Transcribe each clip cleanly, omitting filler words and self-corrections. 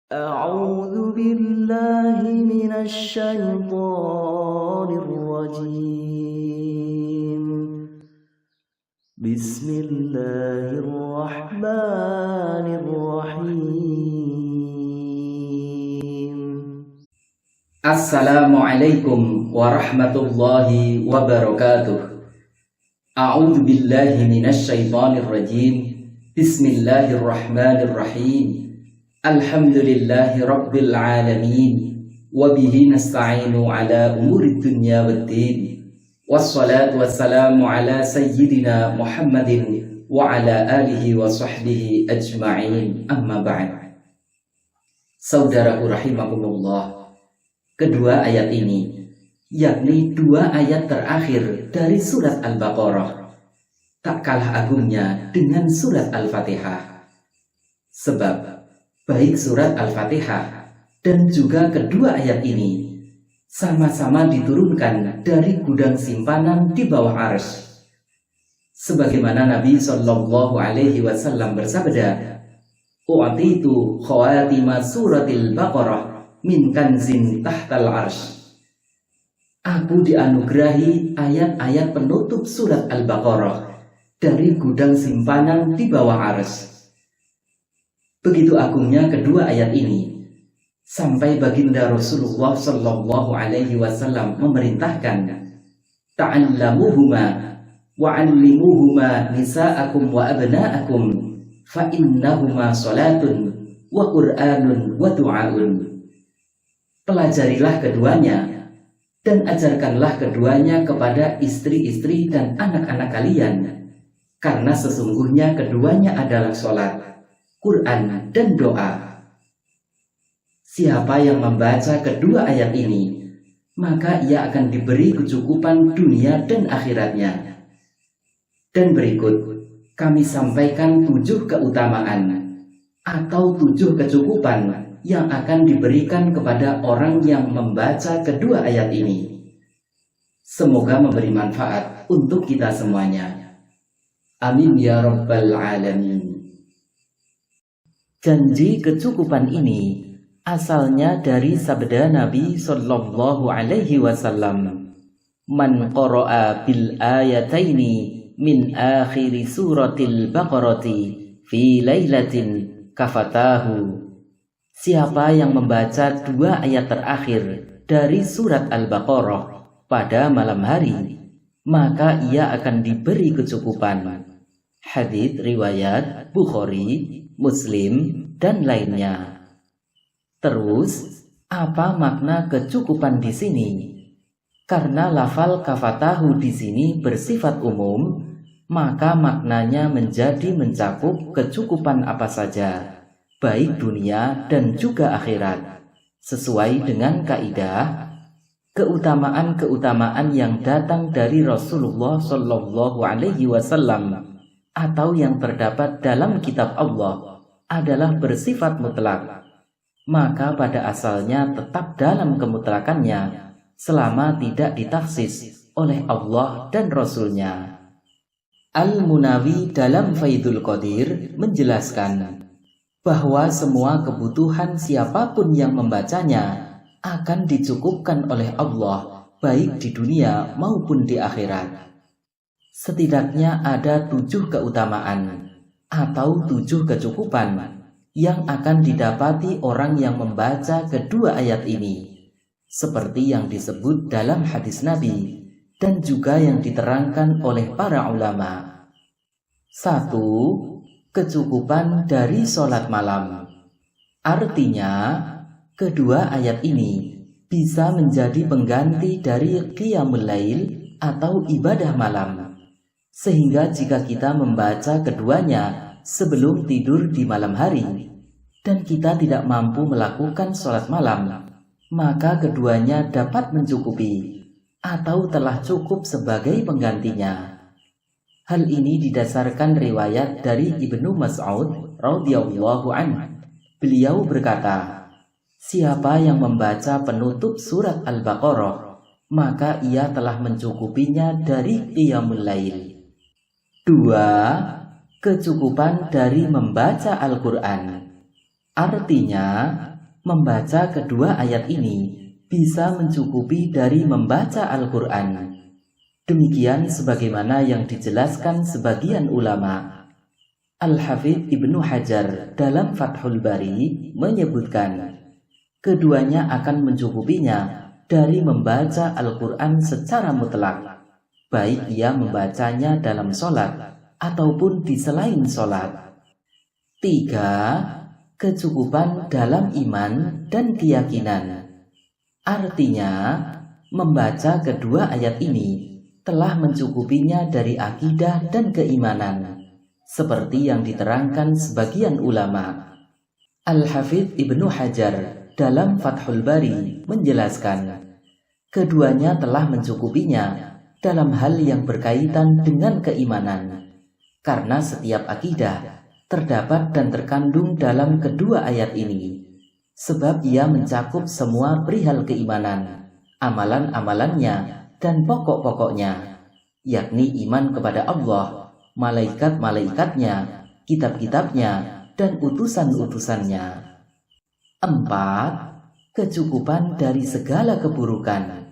أعوذ بالله من الشيطان الرجيم. بسم الله الرحمن الرحيم. Assalamualaikum warahmatullahi wabarakatuh. A'udzu billahi minasy syaithanir rajim. Bismillahirrahmanirrahim. Alhamdulillahi rabbil alamin. Wa bihi nasta'inu ala umurid dunya waddin. Wassalatu wassalamu ala sayyidina Muhammadin wa ala alihi wa sahbihi ajma'in. Amma ba'd. Saudaraku rahimakumullah, kedua ayat ini, yakni dua ayat terakhir dari surat Al-Baqarah, tak kalah agungnya dengan surat Al-Fatihah. Sebab baik surat Al-Fatihah dan juga kedua ayat ini sama-sama diturunkan dari gudang simpanan di bawah arsy. Sebagaimana Nabi Shallallahu Alaihi Wasallam bersabda, "U'titu khawatima suratil Baqarah min kanzin tahtal arsy." Aku dianugerahi ayat-ayat penutup surat Al-Baqarah dari gudang simpanan di bawah arsy. Begitu agungnya kedua ayat ini, sampai baginda Rasulullah Shallallahu Alaihi Wasallam memerintahkan, "Ta'allamuhuma wa'allimuhuma nisa'akum wa abna'akum fa innahuma salatun wa qur'anun wa du'aun." Pelajarilah keduanya dan ajarkanlah keduanya kepada istri-istri dan anak-anak kalian, karena sesungguhnya keduanya adalah salat, Quran, dan doa. Siapa yang membaca kedua ayat ini, maka ia akan diberi kecukupan dunia dan akhiratnya. Dan berikut kami sampaikan 7 keutamaan atau 7 kecukupan yang akan diberikan kepada orang yang membaca kedua ayat ini. Semoga memberi manfaat untuk kita semuanya. Amin ya rabbal alamin. Janji kecukupan ini asalnya dari sabda Nabi Sallallahu Alaihi Wasallam, "Man qara'a bil ayataini min akhiri suratil Baqarati fi lailatin kafatahu." Siapa yang membaca 2 ayat terakhir dari surat Al-Baqarah pada malam hari, maka ia akan diberi kecukupan. Hadits riwayat Bukhari, Muslim, dan lainnya. Terus, apa makna kecukupan di sini? Karena lafal kafatahu di sini bersifat umum, maka maknanya menjadi mencakup kecukupan apa saja, baik dunia dan juga akhirat, sesuai dengan kaidah keutamaan-keutamaan yang datang dari Rasulullah Shallallahu Alaihi Wasallam atau yang terdapat dalam kitab Allah adalah bersifat mutlak, maka pada asalnya tetap dalam kemutlakannya selama tidak ditafsis oleh Allah dan Rasulnya. Al-Munawi dalam Faidul Qadir menjelaskan bahwa semua kebutuhan siapapun yang membacanya akan dicukupkan oleh Allah baik di dunia maupun di akhirat. Setidaknya ada 7 keutamaan atau 7 kecukupan yang akan didapati orang yang membaca kedua ayat ini, seperti yang disebut dalam hadis Nabi dan juga yang diterangkan oleh para ulama. 1. Kecukupan dari sholat malam. Artinya, kedua ayat ini bisa menjadi pengganti dari qiyamul lail atau ibadah malam. Sehingga jika kita membaca keduanya sebelum tidur di malam hari dan kita tidak mampu melakukan sholat malam, maka keduanya dapat mencukupi atau telah cukup sebagai penggantinya. Hal ini didasarkan riwayat dari Ibnu Mas'ud radhiyallahu anhu. Beliau berkata, "Siapa yang membaca penutup surat Al-Baqarah, maka ia telah mencukupinya dari qiyamul lail." 2. Kecukupan dari membaca Al-Quran. Artinya, Membaca kedua ayat ini bisa mencukupi dari membaca Al-Quran. Demikian sebagaimana yang dijelaskan sebagian ulama. Al-Hafidz Ibnu Hajar dalam Fathul Bari menyebutkan, keduanya akan mencukupinya dari membaca Al-Quran secara mutlak, baik ia membacanya dalam sholat ataupun di selain sholat. 3. Kecukupan dalam iman dan keyakinan. Artinya, membaca kedua ayat ini telah mencukupinya dari akidah dan keimanan, seperti yang diterangkan sebagian ulama. Al-Hafidz Ibnu Hajar dalam Fathul Bari menjelaskan, keduanya telah mencukupinya dalam hal yang berkaitan dengan keimanan, karena setiap akidah terdapat dan terkandung dalam kedua ayat ini, sebab ia mencakup semua perihal keimanan, amalan-amalannya, dan pokok-pokoknya, yakni iman kepada Allah, malaikat-malaikatnya, kitab-kitabnya, dan utusan-utusannya. 4. Kecukupan dari segala keburukan.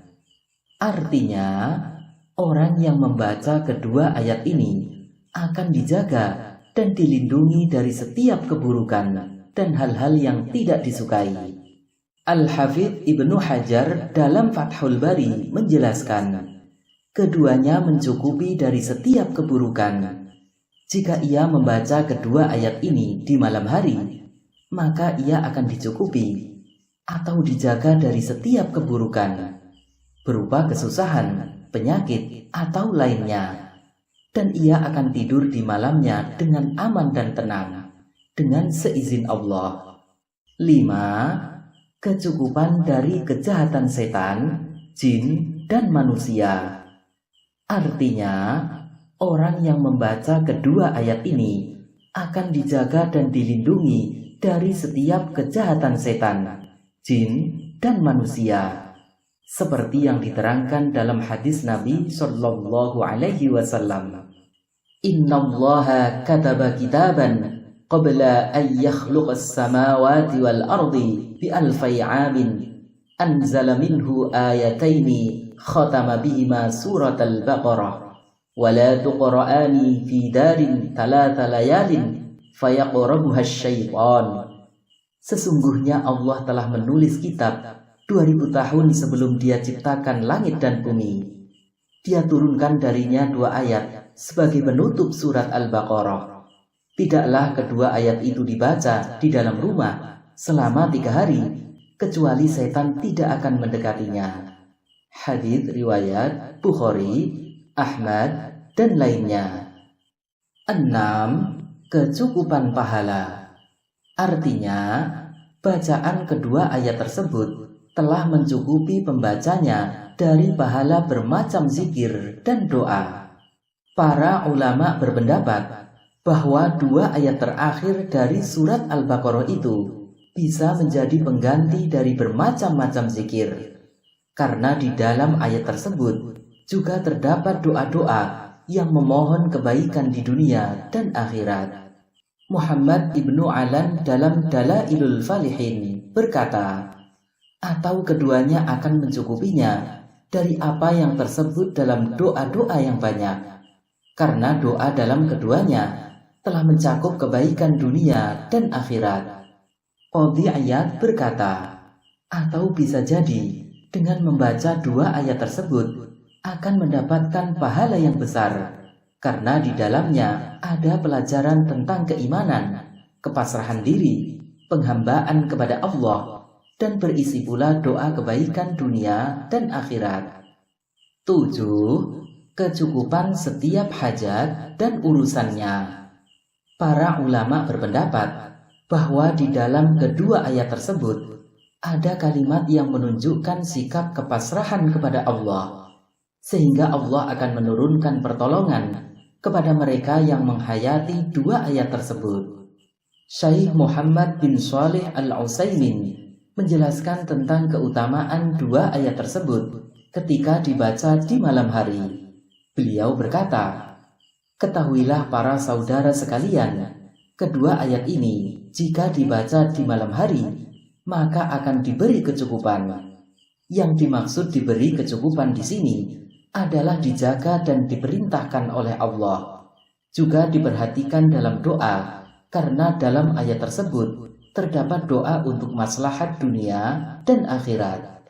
Artinya, orang yang membaca kedua ayat ini akan dijaga dan dilindungi dari setiap keburukan dan hal-hal yang tidak disukai. Al-Hafidz Ibnu Hajar dalam Fathul Bari menjelaskan, keduanya mencukupi dari setiap keburukan. Jika ia membaca kedua ayat ini di malam hari, maka ia akan dicukupi atau dijaga dari setiap keburukan, berupa kesusahan, penyakit, atau lainnya. Dan ia akan tidur di malamnya dengan aman dan tenang, dengan seizin Allah. 5. Kecukupan dari kejahatan setan, jin, dan manusia. Artinya, orang yang membaca kedua ayat ini akan dijaga dan dilindungi dari setiap kejahatan setan, jin, dan manusia, seperti yang diterangkan dalam hadis Nabi Shallallahu Alaihi Wasallam. Innallaha kataba kitaban qabla an yakhluqas samawati wal ardi bi alfi amin anzala minhu ayataini khatama bihima surat al-Baqarah wa la tuqra'ani fi darin thalatha layalin fayaqrabuha syaitan. Sesungguhnya Allah telah menulis kitab 2000 tahun sebelum Dia ciptakan langit dan bumi. Dia turunkan darinya 2 ayat sebagai penutup surat Al-Baqarah. Tidaklah kedua ayat itu dibaca di dalam rumah selama 3 hari, kecuali setan tidak akan mendekatinya. Hadits riwayat Bukhari, Ahmad, dan lainnya. 6. Kecukupan pahala. Artinya, bacaan kedua ayat tersebut telah mencukupi pembacanya dari pahala bermacam zikir dan doa. Para ulama berpendapat bahwa 2 ayat terakhir dari surat Al-Baqarah itu bisa menjadi pengganti dari bermacam-macam zikir, karena di dalam ayat tersebut juga terdapat doa-doa yang memohon kebaikan di dunia dan akhirat. Muhammad Ibnu Alan dalam Dalailul Falihin berkata, atau keduanya akan mencukupinya dari apa yang tersebut dalam doa-doa yang banyak, karena doa dalam keduanya telah mencakup kebaikan dunia dan akhirat. Qadhi Iyad berkata, atau bisa jadi dengan membaca 2 ayat tersebut akan mendapatkan pahala yang besar, karena di dalamnya ada pelajaran tentang keimanan, kepasrahan diri, penghambaan kepada Allah, dan berisi pula doa kebaikan dunia dan akhirat. 7. Kecukupan setiap hajat dan urusannya. Para ulama berpendapat bahwa di dalam kedua ayat tersebut ada kalimat yang menunjukkan sikap kepasrahan kepada Allah, sehingga Allah akan menurunkan pertolongan kepada mereka yang menghayati 2 ayat tersebut. Syekh Muhammad bin Shalih Al-Utsaimin menjelaskan tentang keutamaan 2 ayat tersebut ketika dibaca di malam hari. Beliau berkata, ketahuilah para saudara sekalian, kedua ayat ini jika dibaca di malam hari maka akan diberi kecukupan. Yang dimaksud diberi kecukupan di sini adalah dijaga dan diperintahkan oleh Allah. Juga diperhatikan dalam doa, karena dalam ayat tersebut terdapat doa untuk maslahat dunia dan akhirat.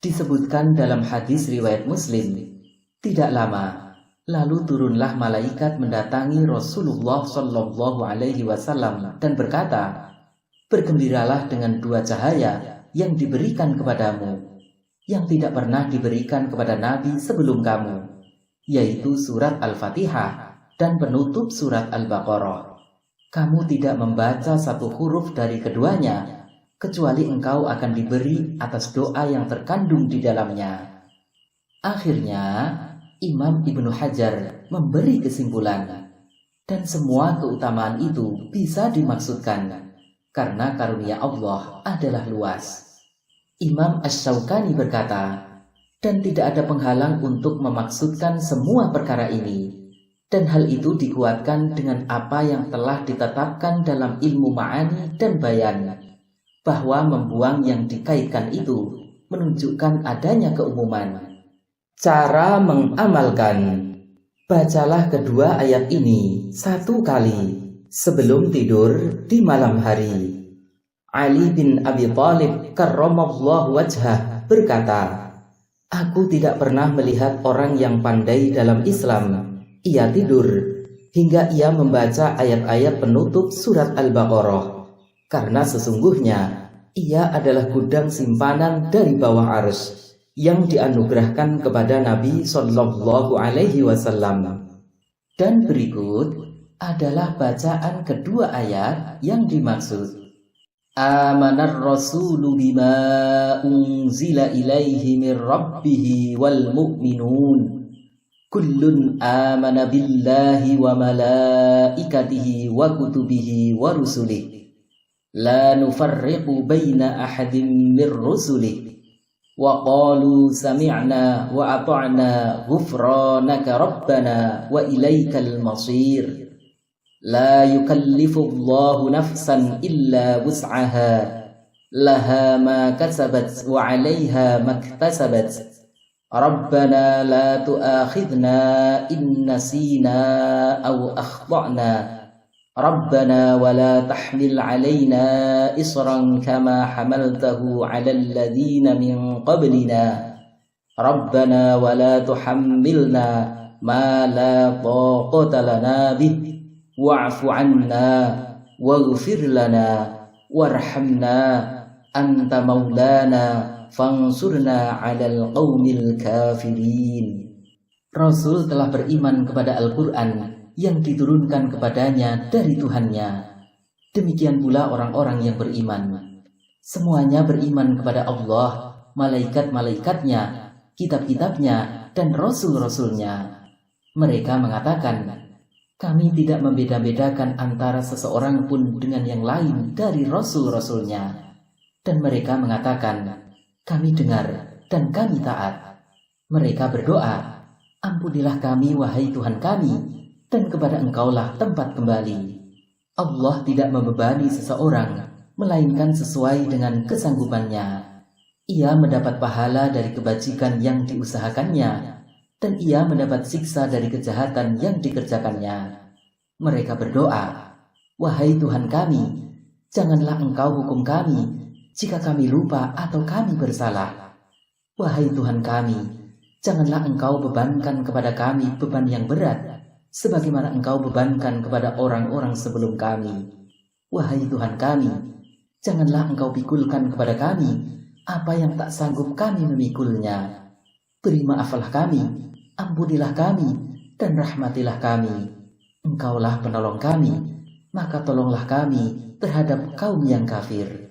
Disebutkan dalam hadis riwayat Muslim, tidak lama lalu turunlah malaikat mendatangi Rasulullah Shallallahu Alaihi Wasallam dan berkata, bergembiralah dengan dua cahaya yang diberikan kepadamu, yang tidak pernah diberikan kepada Nabi sebelum kamu, yaitu surat Al-Fatihah dan penutup surat Al-Baqarah. Kamu tidak membaca satu huruf dari keduanya, kecuali engkau akan diberi atas doa yang terkandung di dalamnya. Akhirnya, Imam Ibnu Hajar memberi kesimpulan, dan semua keutamaan itu bisa dimaksudkan, karena karunia Allah adalah luas. Imam Asy-Syaukani berkata, dan tidak ada penghalang untuk memaksudkan semua perkara ini, dan hal itu dikuatkan dengan apa yang telah ditetapkan dalam ilmu ma'ani dan bayan, bahwa membuang yang dikaitkan itu menunjukkan adanya keumuman. Cara mengamalkan: bacalah kedua ayat ini 1 kali sebelum tidur di malam hari. Ali bin Abi Thalib karramallahu wajhah berkata, aku tidak pernah melihat orang yang pandai dalam Islam ia tidur hingga ia membaca ayat-ayat penutup surat Al-Baqarah, karena sesungguhnya ia adalah gudang simpanan dari bawah arsy yang dianugerahkan kepada Nabi Shallallahu Alaihi Wasallam. Dan berikut adalah bacaan kedua ayat yang dimaksud. Amanar rasulu bima unzila ilaihi min rabbihi wal mu'minun kullun amana billahi wa malaikatihi wa kutubihi wa rusulihi la nufarriqu baina ahadin min rusulihi wa qalu sami'na wa ata'na ghufranaka rabbana wa ilaikal masir la yukallifu Allahu nafsan illa wus'aha laha ma kasabat wa 'alaiha maktasabat Rabbana la tu'akhidna in nasina aw akhtana Rabbana wa la tahmil 'alaina isran kama hamaltahu 'alal ladzina min qablina Rabbana wa la tuhammilna ma la taqata lana bih wa'fu 'anna waghfir lana warhamna anta maulana fansurna 'alal qaumil kafirin. Rasul telah beriman kepada Al-Quran yang diturunkan kepadanya dari Tuhannya. Demikian pula orang-orang yang beriman. Semuanya beriman kepada Allah, malaikat-malaikatnya, kitab-kitabnya, dan rasul-rasulnya. Mereka mengatakan, kami tidak membeda-bedakan antara seseorang pun dengan yang lain dari rasul-rasulnya. Dan mereka mengatakan, kami dengar dan kami taat. Mereka berdoa, ampunilah kami wahai Tuhan kami, dan kepada Engkaulah tempat kembali. Allah tidak membebani seseorang, melainkan sesuai dengan kesanggupannya. Ia mendapat pahala dari kebajikan yang diusahakannya, dan ia mendapat siksa dari kejahatan yang dikerjakannya. Mereka berdoa, wahai Tuhan kami, janganlah Engkau hukum kami jika kami lupa atau kami bersalah. Wahai Tuhan kami, janganlah Engkau bebankan kepada kami beban yang berat, sebagaimana Engkau bebankan kepada orang-orang sebelum kami. Wahai Tuhan kami, janganlah Engkau pikulkan kepada kami apa yang tak sanggup kami memikulnya. Beri maaflah kami, ampunilah kami, dan rahmatilah kami. Engkaulah penolong kami, maka tolonglah kami terhadap kaum yang kafir.